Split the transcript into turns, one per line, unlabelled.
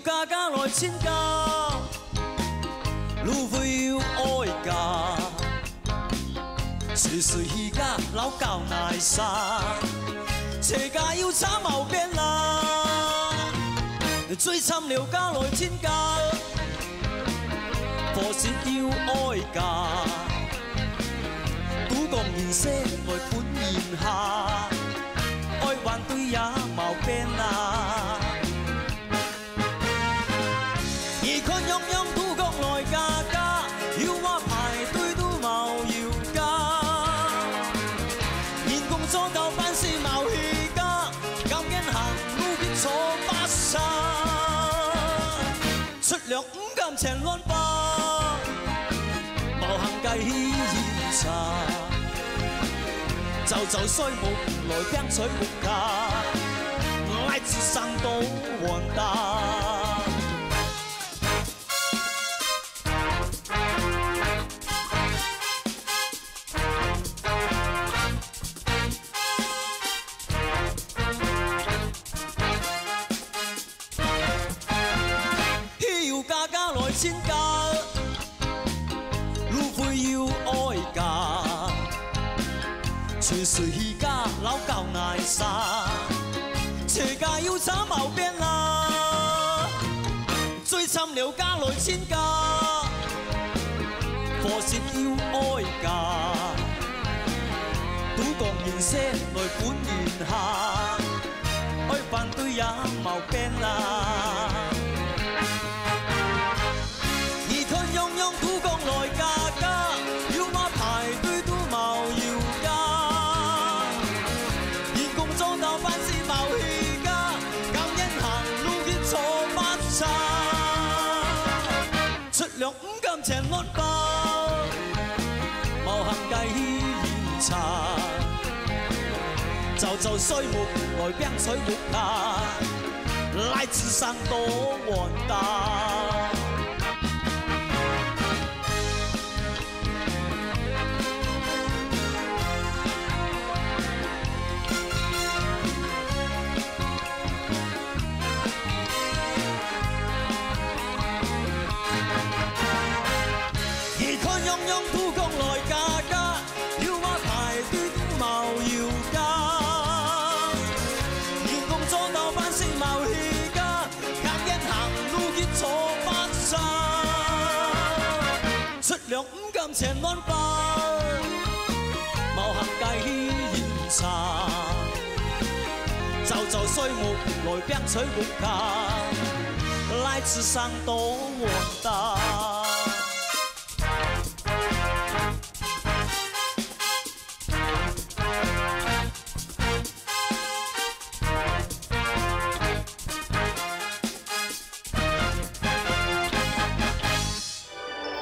家家來遷家，路會要愛家，歲歲而家老教大沙，車家要炒毛邊啦，最慘了家來遷家，何時要愛家，賭共現色來本現下，愛還對也毛邊啦。 樣樣都國內價家，要話排隊都冇要加。現工作到辦事冇氣家，咁驚行路別坐巴士。出糧5金錢亂花，冇行計檢查。就衰木來冰水木卡，來自上到黃大。 家家來遷家，路會要愛家，隨隨而家老教捱沙，車家要炒毛邊啦，最慘了家來遷家，何時要愛家，賭共現色來本現下，愛反對也毛邊啦。 土國內價家，要話排隊都冇要加。現工裝到辦事冇氣家，咁因行路結坐巴士。出糧5金錢亂包，冇行計檢查。就衰木來冰水木卡，來自上到黃大。 樣樣土國內價家，要話排隊都冇要加。現工作到辦事冇氣家，硬因行路結坐巴士。出糧5金錢亂包，冇行計檢查。就衰木來冰水木卡，來自上到黃大。